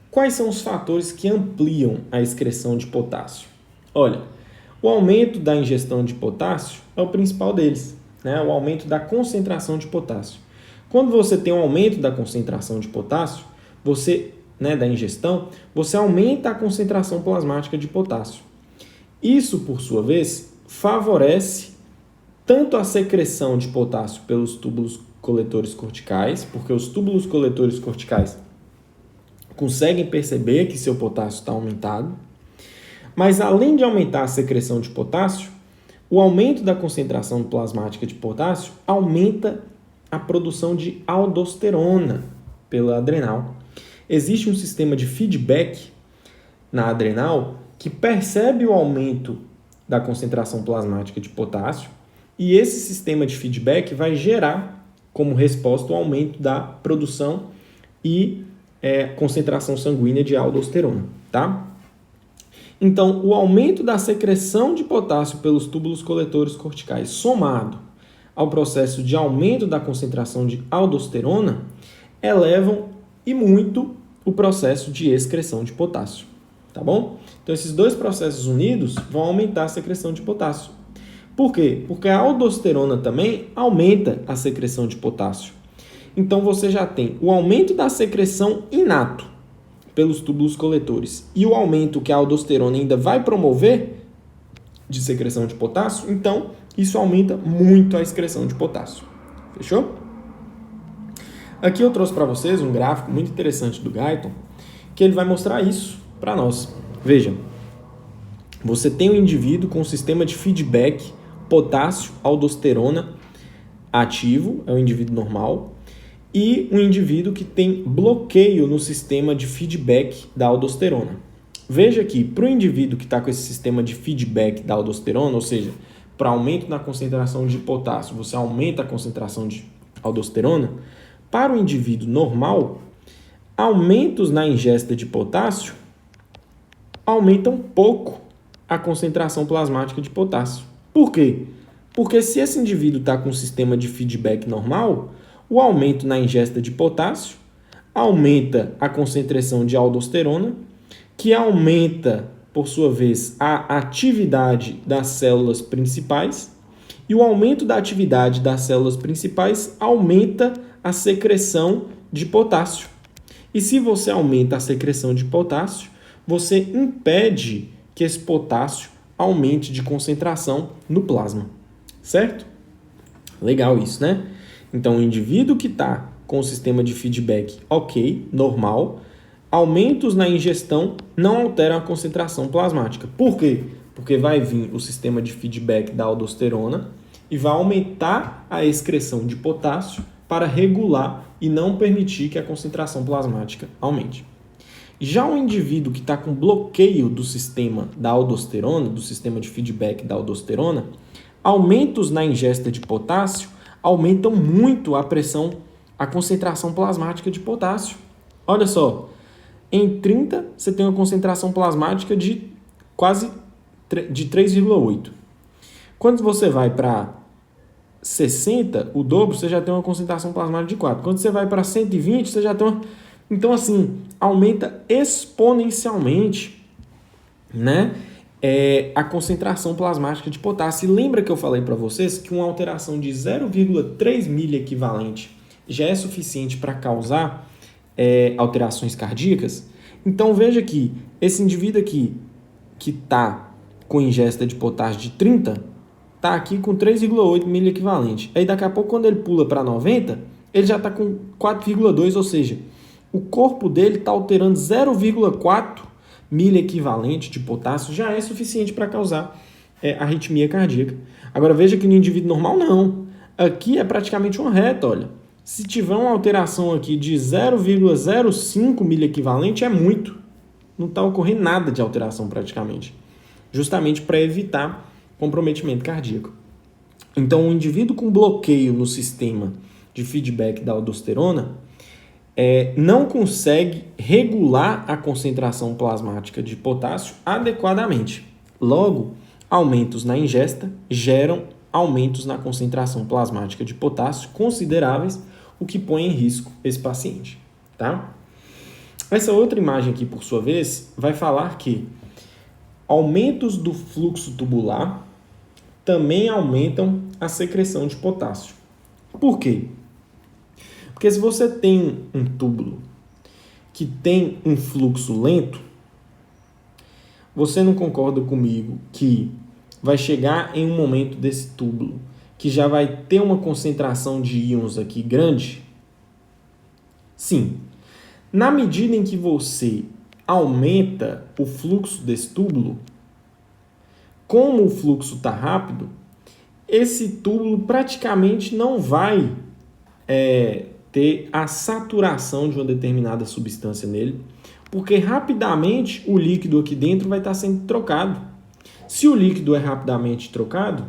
quais são os fatores que ampliam a excreção de potássio? Olha, o aumento da ingestão de potássio é o principal deles, né? O aumento da concentração de potássio. Quando você tem um aumento da concentração de potássio, da ingestão, você aumenta a concentração plasmática de potássio. Isso, por sua vez, favorece tanto a secreção de potássio pelos túbulos coletores corticais, porque os túbulos coletores corticais conseguem perceber que seu potássio está aumentado, mas além de aumentar a secreção de potássio, o aumento da concentração plasmática de potássio aumenta a produção de aldosterona pela adrenal. Existe um sistema de feedback na adrenal que percebe o aumento da concentração plasmática de potássio e esse sistema de feedback vai gerar, como resposta, o aumento da produção e concentração sanguínea de aldosterona, tá? Então, o aumento da secreção de potássio pelos túbulos coletores corticais, somado ao processo de aumento da concentração de aldosterona, elevam e muito o processo de excreção de potássio, tá bom? Então, esses dois processos unidos vão aumentar a secreção de potássio. Por quê? Porque a aldosterona também aumenta a secreção de potássio. Então, você já tem o aumento da secreção inato pelos túbulos coletores e o aumento que a aldosterona ainda vai promover de secreção de potássio, então isso aumenta muito a excreção de potássio. Fechou? Aqui eu trouxe para vocês um gráfico muito interessante do Guyton, que ele vai mostrar isso para nós. Veja, você tem um indivíduo com um sistema de feedback potássio-aldosterona ativo, é um indivíduo normal, e um indivíduo que tem bloqueio no sistema de feedback da aldosterona. Veja que para o indivíduo que está com esse sistema de feedback da aldosterona, ou seja, para aumento na concentração de potássio, você aumenta a concentração de aldosterona, para o indivíduo normal, aumentos na ingesta de potássio aumentam pouco a concentração plasmática de potássio. Por quê? Porque se esse indivíduo está com um sistema de feedback normal, o aumento na ingesta de potássio aumenta a concentração de aldosterona, que aumenta, por sua vez, a atividade das células principais, e o aumento da atividade das células principais aumenta a secreção de potássio. E se você aumenta a secreção de potássio, você impede que esse potássio aumente de concentração no plasma. Certo? Legal isso, né? Então, o indivíduo que está com o sistema de feedback ok, normal, aumentos na ingestão não alteram a concentração plasmática. Por quê? Porque vai vir o sistema de feedback da aldosterona e vai aumentar a excreção de potássio para regular e não permitir que a concentração plasmática aumente. Já o indivíduo que está com bloqueio do sistema da aldosterona, do sistema de feedback da aldosterona, aumentos na ingesta de potássio aumentam muito a pressão, a concentração plasmática de potássio. Olha só, em 30 você tem uma concentração plasmática de quase de 3,8. Quando você vai para 60, o dobro, você já tem uma concentração plasmática de 4. Quando você vai para 120, você já tem uma... Então, assim, aumenta exponencialmente, né, a concentração plasmática de potássio. E lembra que eu falei para vocês que uma alteração de 0,3 miliequivalente já é suficiente para causar alterações cardíacas? Então, veja que esse indivíduo aqui, que está com ingesta de potássio de 30, está aqui com 3,8 miliequivalente. Aí, daqui a pouco, quando ele pula para 90, ele já está com 4,2, ou seja, o corpo dele está alterando 0,4 miliequivalente de potássio, já é suficiente para causar arritmia cardíaca. Agora, veja que no indivíduo normal, não. Aqui é praticamente uma reta, olha. Se tiver uma alteração aqui de 0,05 miliequivalente, é muito. Não está ocorrendo nada de alteração praticamente. Justamente para evitar comprometimento cardíaco. Então, um indivíduo com bloqueio no sistema de feedback da aldosterona não consegue regular a concentração plasmática de potássio adequadamente. Logo, aumentos na ingesta geram aumentos na concentração plasmática de potássio consideráveis, o que põe em risco esse paciente, tá? Essa outra imagem aqui, por sua vez, vai falar que aumentos do fluxo tubular também aumentam a secreção de potássio. Por quê? Porque se você tem um túbulo que tem um fluxo lento, você não concorda comigo que vai chegar em um momento desse túbulo que já vai ter uma concentração de íons aqui grande? Sim. Na medida em que você aumenta o fluxo desse túbulo, como o fluxo está rápido, esse túbulo praticamente não vai ter a saturação de uma determinada substância nele, porque rapidamente o líquido aqui dentro vai estar sendo trocado. Se o líquido é rapidamente trocado,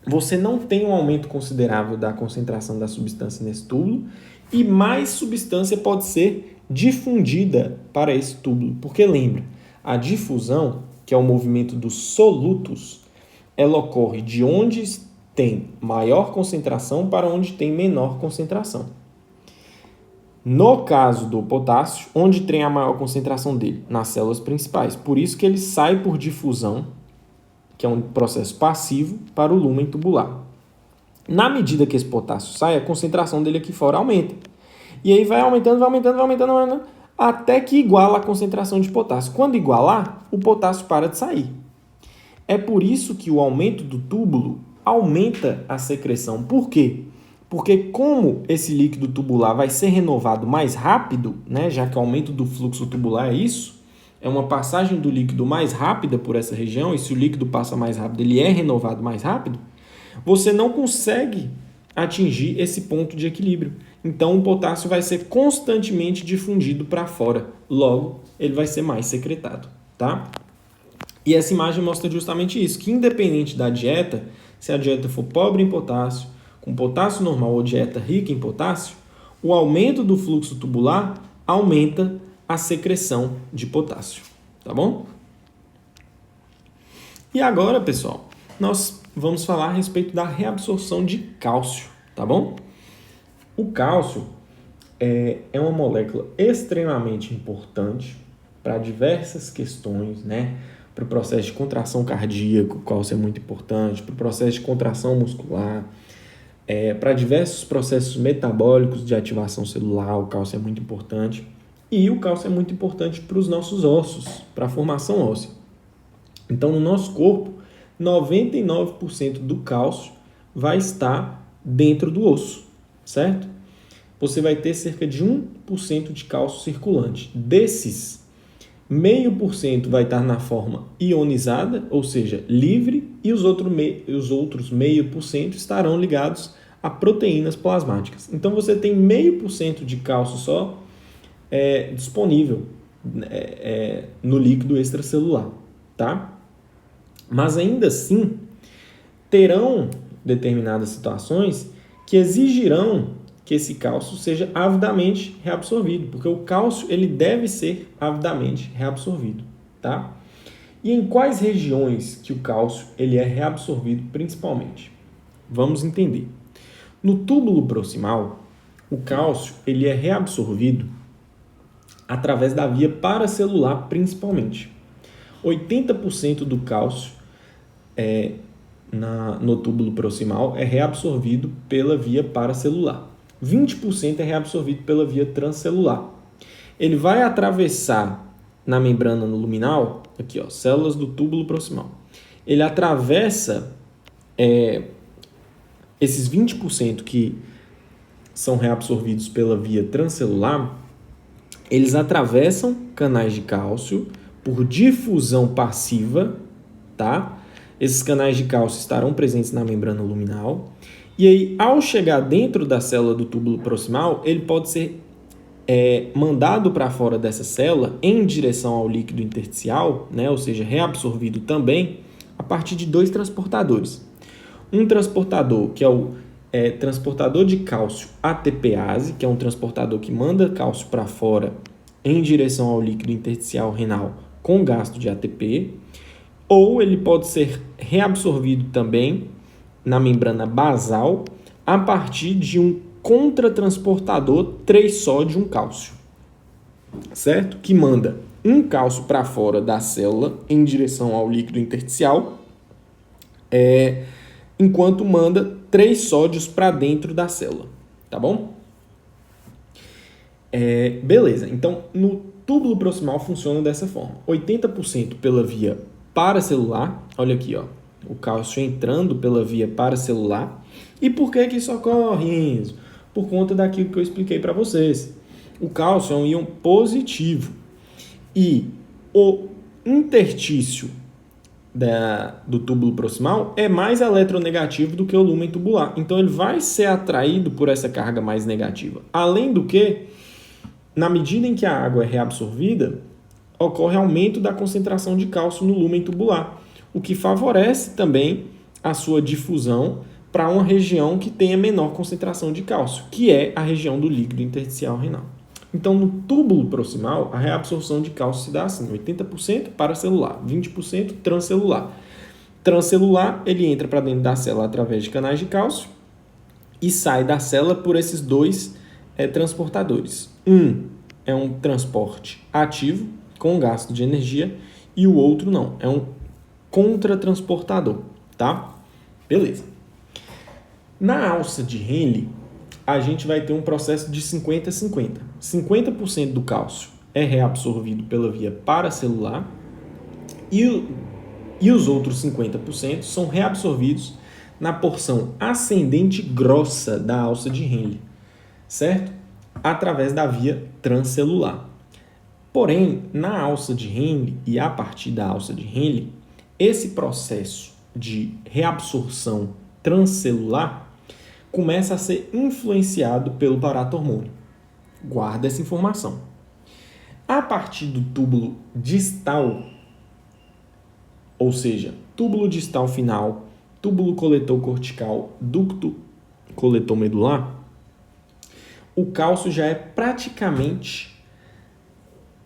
você não tem um aumento considerável da concentração da substância nesse túbulo e mais substância pode ser difundida para esse túbulo. Porque lembra, a difusão, que é o movimento dos solutos, ela ocorre de onde tem maior concentração para onde tem menor concentração. No caso do potássio, onde tem a maior concentração dele? Nas células principais. Por isso que ele sai por difusão, que é um processo passivo, para o lúmen tubular. Na medida que esse potássio sai, a concentração dele aqui fora aumenta. E aí vai aumentando, até que iguala a concentração de potássio. Quando igualar, o potássio para de sair. É por isso que o aumento do túbulo aumenta a secreção. Por quê? Porque como esse líquido tubular vai ser renovado mais rápido, né, já que o aumento do fluxo tubular é isso, é uma passagem do líquido mais rápida por essa região, e se o líquido passa mais rápido, ele é renovado mais rápido, você não consegue atingir esse ponto de equilíbrio. Então, o potássio vai ser constantemente difundido para fora. Logo, ele vai ser mais secretado, tá? E essa imagem mostra justamente isso, que independente da dieta, se a dieta for pobre em potássio, com potássio normal ou dieta rica em potássio, o aumento do fluxo tubular aumenta a secreção de potássio, tá bom? E agora, pessoal, nós vamos falar a respeito da reabsorção de cálcio, tá bom? O cálcio é uma molécula extremamente importante para diversas questões, né? Para o processo de contração cardíaca, o cálcio é muito importante, para o processo de contração muscular, para diversos processos metabólicos de ativação celular, o cálcio é muito importante. E o cálcio é muito importante para os nossos ossos, para a formação óssea. Então, no nosso corpo, 99% do cálcio vai estar dentro do osso, certo? Você vai ter cerca de 1% de cálcio circulante. Desses, 0,5% vai estar na forma ionizada, ou seja, livre, e os outros 0,5% estarão ligados a proteínas plasmáticas. Então, você tem 0,5% de cálcio só disponível no líquido extracelular, tá? Mas ainda assim, terão determinadas situações que exigirão que esse cálcio seja avidamente reabsorvido, porque o cálcio ele deve ser avidamente reabsorvido, tá? E em quais regiões que o cálcio ele é reabsorvido principalmente? Vamos entender. No túbulo proximal, o cálcio ele é reabsorvido através da via paracelular, principalmente. 80% do cálcio no túbulo proximal é reabsorvido pela via paracelular. 20% é reabsorvido pela via transcelular. Ele vai atravessar na membrana luminal, aqui ó, células do túbulo proximal. Ele atravessa esses 20% que são reabsorvidos pela via transcelular, eles atravessam canais de cálcio por difusão passiva, tá? Esses canais de cálcio estarão presentes na membrana luminal. E aí, ao chegar dentro da célula do túbulo proximal, ele pode ser mandado para fora dessa célula em direção ao líquido intersticial, né? Ou seja, reabsorvido também, a partir de 2 transportadores. Um transportador que é o transportador de cálcio ATPase, que é um transportador que manda cálcio para fora em direção ao líquido intersticial renal com gasto de ATP, ou ele pode ser reabsorvido também na membrana basal a partir de um contratransportador 3-sódio-1-cálcio, certo? Que manda um cálcio para fora da célula em direção ao líquido intersticial, enquanto manda 3 sódios para dentro da célula, tá bom? Beleza, então no túbulo proximal funciona dessa forma. 80% pela via paracelular, olha aqui, ó, o cálcio entrando pela via paracelular. E por que isso ocorre, Enzo? Por conta daquilo que eu expliquei para vocês. O cálcio é um íon positivo e o interstício do túbulo proximal é mais eletronegativo do que o lúmen tubular. Então, ele vai ser atraído por essa carga mais negativa. Além do que, na medida em que a água é reabsorvida, ocorre aumento da concentração de cálcio no lúmen tubular, o que favorece também a sua difusão para uma região que tenha menor concentração de cálcio, que é a região do líquido intersticial renal. Então, no túbulo proximal, a reabsorção de cálcio se dá assim, 80% paracelular, 20% transcelular. Transcelular, ele entra para dentro da célula através de canais de cálcio e sai da célula por esses 2 transportadores. Um é um transporte ativo, com gasto de energia, e o outro não, é um contratransportador, tá? Beleza. Na alça de Henle, a gente vai ter um processo de 50-50. 50% do cálcio é reabsorvido pela via paracelular e os outros 50% são reabsorvidos na porção ascendente grossa da alça de Henle, certo? Através da via transcelular. Porém, na alça de Henle e a partir da alça de Henle, esse processo de reabsorção transcelular começa a ser influenciado pelo paratormônio. Guarda essa informação. A partir do túbulo distal, ou seja, túbulo distal final, túbulo coletor cortical, ducto coletor medular, o cálcio já é praticamente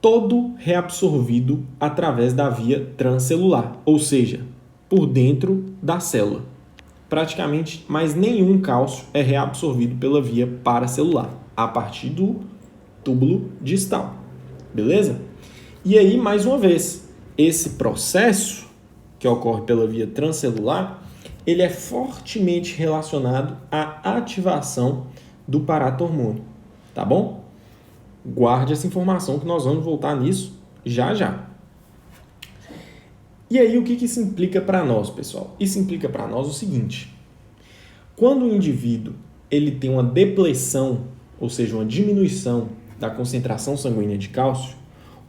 todo reabsorvido através da via transcelular, ou seja, por dentro da célula. Praticamente mais nenhum cálcio é reabsorvido pela via paracelular, a partir do túbulo distal. Beleza? E aí, mais uma vez, esse processo que ocorre pela via transcelular, ele é fortemente relacionado à ativação do paratormônio, tá bom? Guarde essa informação que nós vamos voltar nisso já já. E aí, o que isso implica para nós, pessoal? Isso implica para nós o seguinte: quando o indivíduo ele tem uma depleção, ou seja, uma diminuição da concentração sanguínea de cálcio,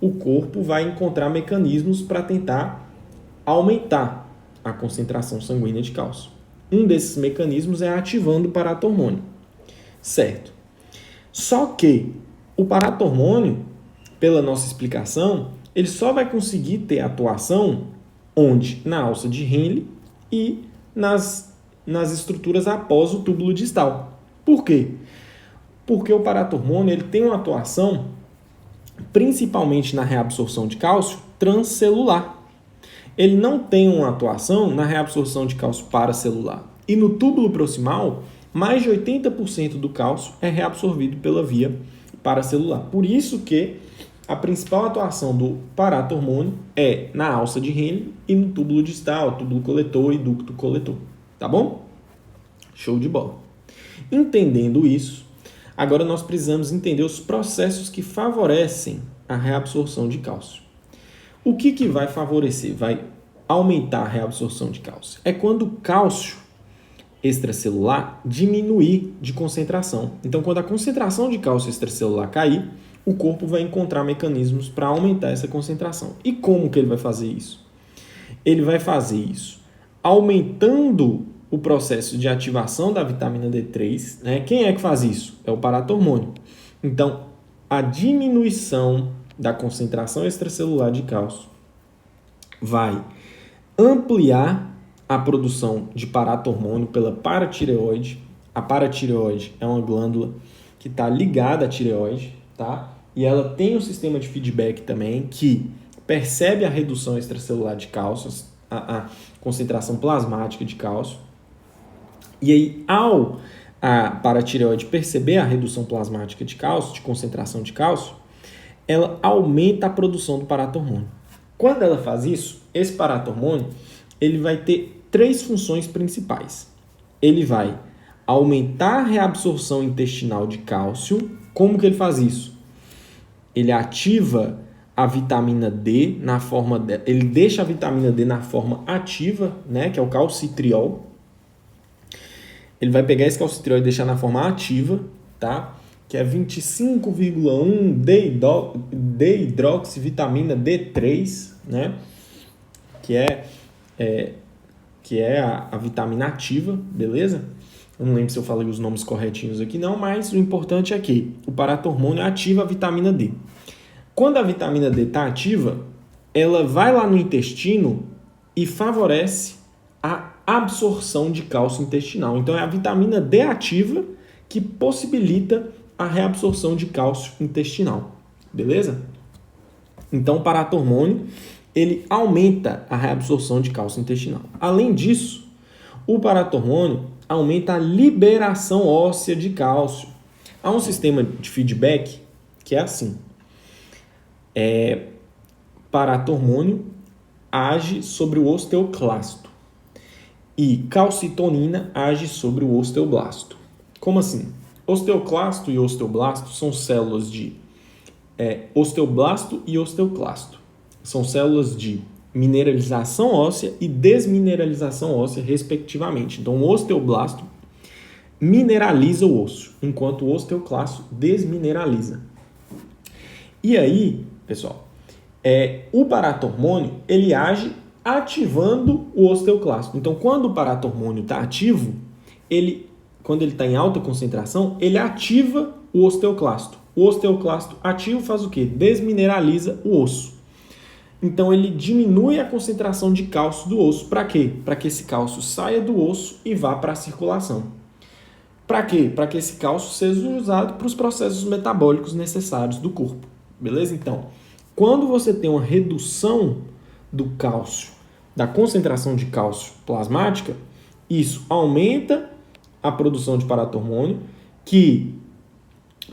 o corpo vai encontrar mecanismos para tentar aumentar a concentração sanguínea de cálcio. Um desses mecanismos é ativando o paratormônio, certo? Só que o paratormônio, pela nossa explicação, ele só vai conseguir ter atuação onde? Na alça de Henle e nas estruturas após o túbulo distal. Por quê? Porque o paratormônio ele tem uma atuação principalmente na reabsorção de cálcio transcelular. Ele não tem uma atuação na reabsorção de cálcio paracelular. E no túbulo proximal, mais de 80% do cálcio é reabsorvido pela via paracelular. Por isso que a principal atuação do paratormônio é na alça de Henle e no túbulo distal, túbulo coletor e ducto coletor. Tá bom? Show de bola. Entendendo isso, agora nós precisamos entender os processos que favorecem a reabsorção de cálcio. O que vai favorecer? Vai aumentar a reabsorção de cálcio? É quando o cálcio extracelular diminuir de concentração. Então, quando a concentração de cálcio extracelular cair, o corpo vai encontrar mecanismos para aumentar essa concentração. E como que ele vai fazer isso? Ele vai fazer isso aumentando o processo de ativação da vitamina D3, né? Quem é que faz isso? É o paratormônio. Então, a diminuição da concentração extracelular de cálcio vai ampliar a produção de paratormônio pela paratireoide. A paratireoide é uma glândula que está ligada à tireoide, tá? E ela tem um sistema de feedback também que percebe a redução extracelular de cálcio, a concentração plasmática de cálcio. E aí, ao a paratireoide perceber a redução plasmática de cálcio, de concentração de cálcio, ela aumenta a produção do paratormônio. Quando ela faz isso, esse paratormônio ele vai ter 3 funções principais. Ele vai aumentar a reabsorção intestinal de cálcio. Como que ele faz isso? Ele ativa a vitamina D na forma ele deixa a vitamina D na forma ativa, né, que é o calcitriol. Ele vai pegar esse calcitriol e deixar na forma ativa, tá? Que é 25,1 D-hidroxivitamina D3, né? Que é a vitamina ativa, beleza? Eu não lembro se eu falei os nomes corretinhos aqui não, mas o importante é que o paratormônio ativa a vitamina D. Quando a vitamina D está ativa, ela vai lá no intestino e favorece a absorção de cálcio intestinal. Então é a vitamina D ativa que possibilita a reabsorção de cálcio intestinal, beleza? Então o paratormônio ele aumenta a reabsorção de cálcio intestinal. Além disso, o paratormônio aumenta a liberação óssea de cálcio. Há um sistema de feedback que é assim. Paratormônio age sobre o osteoclasto e calcitonina age sobre o osteoblasto. Como assim? Osteoclasto e osteoblasto são células de osteoblasto e osteoclasto. São células de mineralização óssea e desmineralização óssea, respectivamente. Então, o osteoblasto mineraliza o osso, enquanto o osteoclasto desmineraliza. E aí, pessoal, o paratormônio ele age ativando o osteoclasto. Então, quando o paratormônio está ativo, quando ele está em alta concentração, ele ativa o osteoclasto. O osteoclasto ativo faz o quê? Desmineraliza o osso. Então, ele diminui a concentração de cálcio do osso. Para quê? Para que esse cálcio saia do osso e vá para a circulação. Para quê? Para que esse cálcio seja usado para os processos metabólicos necessários do corpo. Beleza? Então, quando você tem uma redução do cálcio, da concentração de cálcio plasmática, isso aumenta a produção de paratormônio, que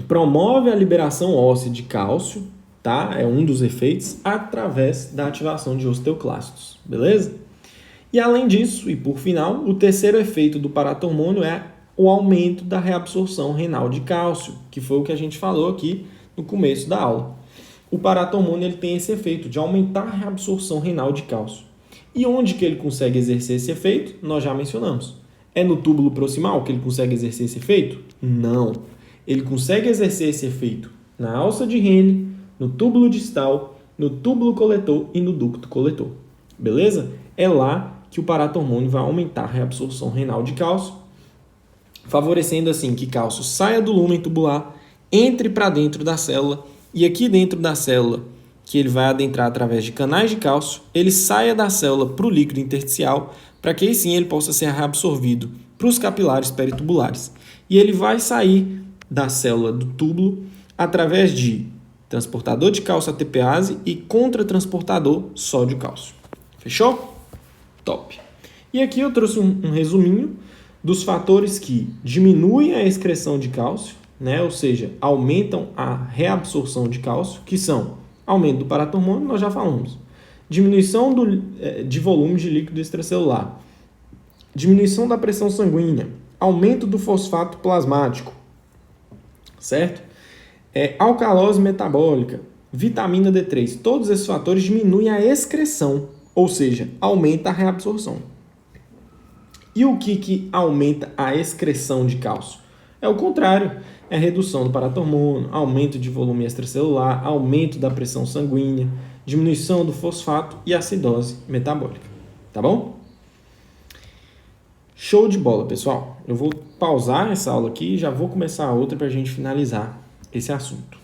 promove a liberação óssea de cálcio, tá? É um dos efeitos, através da ativação de osteoclastos, beleza? E além disso, e por final, o terceiro efeito do paratormônio é o aumento da reabsorção renal de cálcio, que foi o que a gente falou aqui no começo da aula. O paratormônio ele tem esse efeito de aumentar a reabsorção renal de cálcio. E onde que ele consegue exercer esse efeito? Nós já mencionamos. É no túbulo proximal que ele consegue exercer esse efeito? Não. Ele consegue exercer esse efeito na alça de Henle, no túbulo distal, no túbulo coletor e no ducto coletor. Beleza? É lá que o paratormônio vai aumentar a reabsorção renal de cálcio, favorecendo assim que cálcio saia do lúmen tubular, entre para dentro da célula e aqui dentro da célula, que ele vai adentrar através de canais de cálcio, ele saia da célula para o líquido intersticial, para que aí sim ele possa ser reabsorvido para os capilares peritubulares. E ele vai sair da célula do túbulo através de transportador de cálcio ATPase e contratransportador sódio-cálcio. Fechou? Top! E aqui eu trouxe um resuminho dos fatores que diminuem a excreção de cálcio, né? Ou seja, aumentam a reabsorção de cálcio, que são aumento do paratormônio, nós já falamos, diminuição de volume de líquido extracelular, diminuição da pressão sanguínea, aumento do fosfato plasmático, certo? Alcalose metabólica, vitamina D3, todos esses fatores diminuem a excreção, ou seja, aumenta a reabsorção. E o que aumenta a excreção de cálcio? É o contrário, é a redução do paratormônio, aumento de volume extracelular, aumento da pressão sanguínea, diminuição do fosfato e acidose metabólica, tá bom? Show de bola, pessoal. Eu vou pausar essa aula aqui e já vou começar a outra para a gente finalizar esse assunto.